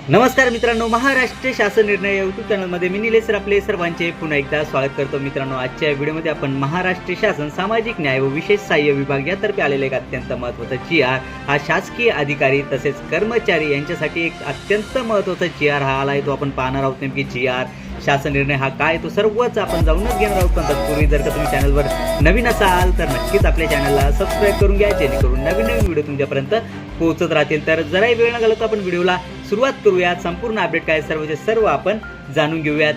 नमस्कार मित्रांनो, महाराष्ट्र शासन निर्णय यूट्यूब चॅनलमध्ये मी निलेश सर आपले सर्वांचे पुन्हा एकदा स्वागत करतो. मित्रांनो, आजच्या व्हिडिओमध्ये आपण महाराष्ट्र शासन सामाजिक न्याय व विशेष सहाय्य विभाग यातर्फे आलेले एक अत्यंत महत्त्वाचा GR हा शासकीय अधिकारी तसेच कर्मचारी यांच्यासाठी एक अत्यंत महत्त्वाचा GR हा आला आहे. तो आपण पाहणार आहोत. नेमकी GR शासन निर्णय हा काय तो सर्वच आपण जाऊनच घेणार आहोत. पण तत्पूर्वी जर का तुम्ही चॅनलवर नवीन असाल तर नक्कीच आपल्या चॅनलला सबस्क्राईब करून घ्या, जेणेकरून नवीन व्हिडिओ तुमच्यापर्यंत पोहोचत राहतील. तर जराही वेळ न घालवता आपण व्हिडिओला सुरुवात करूयात. संपूर्ण अपडेट काय सर्वचे सर्व आपण जाणून घेऊयात.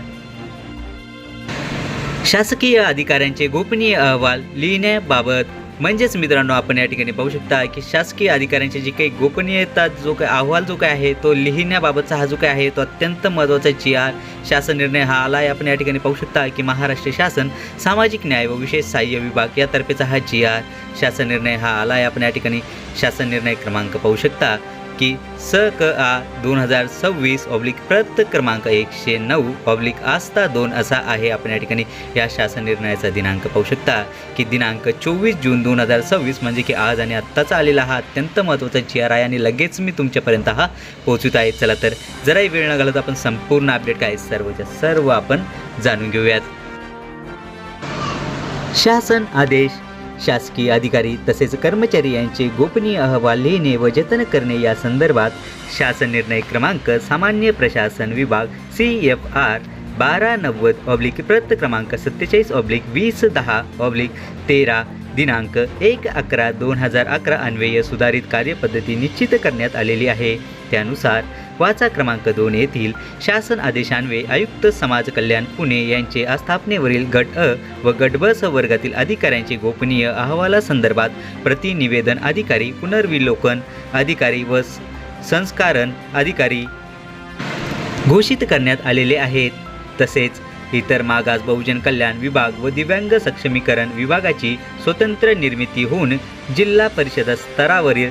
शासकीय अधिकाऱ्यांचे गोपनीय अहवाल लिहिण्याबाबत म्हणजेच मित्रांनो, आपण या ठिकाणी पाहू शकता की शासकीय अधिकाऱ्यांची जी काही गोपनीयता जो काही अहवाल जो काय आहे तो लिहिण्याबाबतचा हा जो काय आहे तो अत्यंत महत्त्वाचा GR शासन निर्णय हा आला आहे. आपण या ठिकाणी पाहू शकता की महाराष्ट्र शासन सामाजिक न्याय व विशेष सहाय्य विभाग यातर्फेचा हा GR शासन निर्णय हा आला आहे. आपण या ठिकाणी शासन निर्णय क्रमांक पाहू शकता की स.क.आ. 2026 प्रत क्रमांक 109 आस्था 2 असा आहे. आपण या ठिकाणी या शासन निर्णयाचा दिनांक पाहू शकता की दिनांक 24 जून 2026 म्हणजे की आज आणि आत्ताचा आलेला हा अत्यंत महत्त्वाचा GR आहे आणि लगेच मी तुमच्यापर्यंत हा पोहोचवित आहे. चला तर जराही वेळ न घालवता आपण संपूर्ण अपडेट काय सर्वच्या सर्व आपण जाणून घेऊयात. शासन आदेश शासकीय अधिकारी तसेच कर्मचारी यांचे गोपनीय अहवाल लिहिणे व जतन करणे या संदर्भात शासन निर्णय क्रमांक सामान्य प्रशासन विभाग CFR 1290 प्रत क्रमांक 47/2010/13 दिनांक 1/11/2011 अन्वये सुधारित कार्यपद्धती निश्चित करण्यात आलेली आहे. त्यानुसार वाचा क्रमांक 2 येथील शासन आदेशान्वये आयुक्त समाज कल्याण पुणे यांचे आस्थापनेवरील गट अ व गट ब वर्गातील अधिकाऱ्यांचे गोपनीय अहवालासंदर्भात प्रतिनिवेदन अधिकारी, पुनर्विलोकन अधिकारी व संस्कारण अधिकारी घोषित करण्यात आलेले आहेत. तसेच इतर मागास बहुजन कल्याण विभाग व दिव्यांग सक्षमीकरण विभागाची स्वतंत्र निर्मिती होऊन जिल्हा परिषद स्तरावरील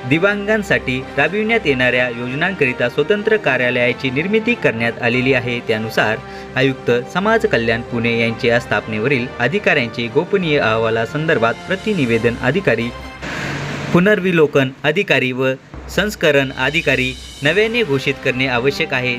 दिव्यांगांसाठी राबविण्यात येणाऱ्या योजनांकरिता स्वतंत्र कार्यालयाची निर्मिती करण्यात आलेली आहे. त्यानुसार आयुक्त समाज कल्याण पुणे यांच्या स्थापनेवरील अधिकाऱ्यांचे गोपनीय अहवालासंदर्भात प्रतिनिवेदन अधिकारी, पुनर्विलोकन अधिकारी व संस्करण अधिकारी नव्याने घोषित करणे आवश्यक आहे.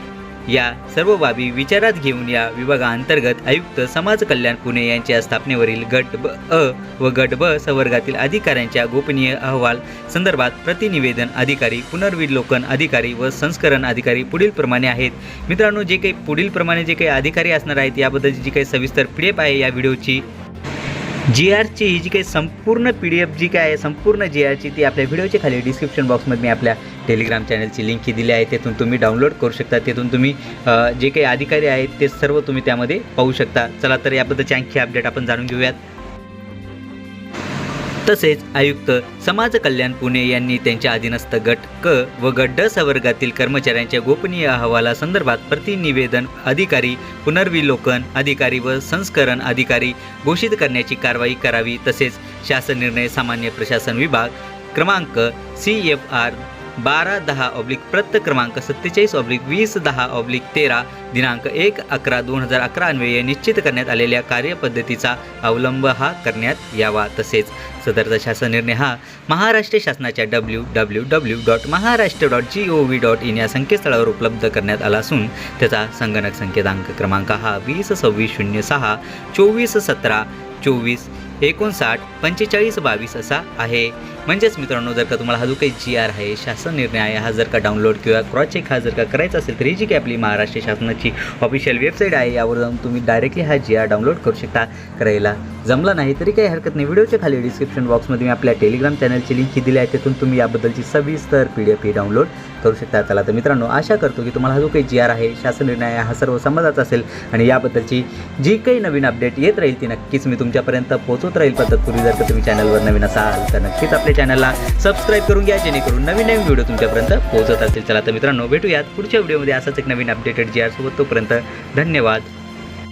या सर्व बाबी विचारात घेऊन या विभागांतर्गत आयुक्त समाज कल्याण पुणे यांच्या स्थापनेवरील गट अ व गट ब वर्गातील अधिकाऱ्यांच्या गोपनीय अहवाल संदर्भात प्रतिनिवेदन अधिकारी, पुनर्विलोकन अधिकारी व संस्करण अधिकारी पुढील प्रमाणे आहेत. मित्रांनो, जे काही पुढील प्रमाणे जे काही अधिकारी असणार आहेत याबद्दलची जी काही सविस्तर PDF आहे या व्हिडिओची GRची ही जी काही संपूर्ण PDF जी काय आहे संपूर्ण GRची ती आपल्या व्हिडिओच्या खाली डिस्क्रिप्शन बॉक्समध्ये मी आपल्या टेलिग्राम चॅनलची लिंक दिली आहे. तेथून तुम्ही डाउनलोड करू शकता. तेथून तुम्ही जे काही अधिकारी आहेत ते सर्व तुम्ही त्यामध्ये पाहू शकता. चला तर याबद्दलची आणखी अपडेट आपण जाणून घेऊयात. तसेच आयुक्त समाज कल्याण पुणे यांनी त्यांच्या अधीनस्थ गट क व गट ड वर्गातील कर्मचाऱ्यांच्या गोपनीय अहवालासंदर्भात प्रतिनिवेदन अधिकारी, पुनर्विलोकन अधिकारी व संस्करण अधिकारी घोषित करण्याची कारवाई करावी. तसेच शासन निर्णय सामान्य प्रशासन विभाग क्रमांक CFR 1210 प्रत क्रमांक 47/2010/13 दिनांक 1/11/2011 अन्वये निश्चित करण्यात आलेल्या कार्यपद्धतीचा अवलंब हा करण्यात यावा. तसेच सदरचा शासन निर्णय हा महाराष्ट्र शासनाच्या www.maharashtra.gov.in या संकेतस्थळावर उपलब्ध करण्यात आला असून त्याचा संगणक संकेतांक क्रमांक हा 202606241724594522 असा आहे. म्हणजेच मित्रांनो, जर का तुम्हाला हा जो काही GR आहे शासन निर्णय आहे हा जर का डाउनलोड किंवा क्रॉस चेक हा जर का करायचा असेल तर ही जी काही आपली महाराष्ट्र शासनाची ऑफिशियल वेबसाईट आहे यावर जाऊन तुम्ही डायरेक्टली हा GR डाउनलोड करू शकता. करायला जमला नाही तरी काही हरकत नाही. व्हिडिओच्या खाली डिस्क्रिप्शन बॉक्समध्ये मी आपल्या टेलिग्राम चॅनलची लिंक दिली आहे. तिथून तुम्ही याबद्दलची सविस्तर PDF ही डाउनलोड करू शकता. चला तर मित्रांनो, आशा करतो की तुम्हाला हा जो काही GR आहे शासन निर्णय हा सर्व समजत असेल आणि याबद्दलची जी काही नवीन अपडेट येत राहील ती नक्कीच मी तुमच्यापर्यंत पोहोचवत राहील. पण तत्पूर्वी जर का तुम्ही चॅनलवर नवीन असाल तर नक्कीच आपल्या चॅनलला सबस्क्राईब करून घ्या, जेणेकरून नवीन व्हिडिओ तुमच्यापर्यंत पोहोचत असेल. चला तर मित्रांनो, भेटूयात पुढच्या व्हिडिओमध्ये असाच एक नवीन अपडेटेड GR सोबत. तोपर्यंत धन्यवाद.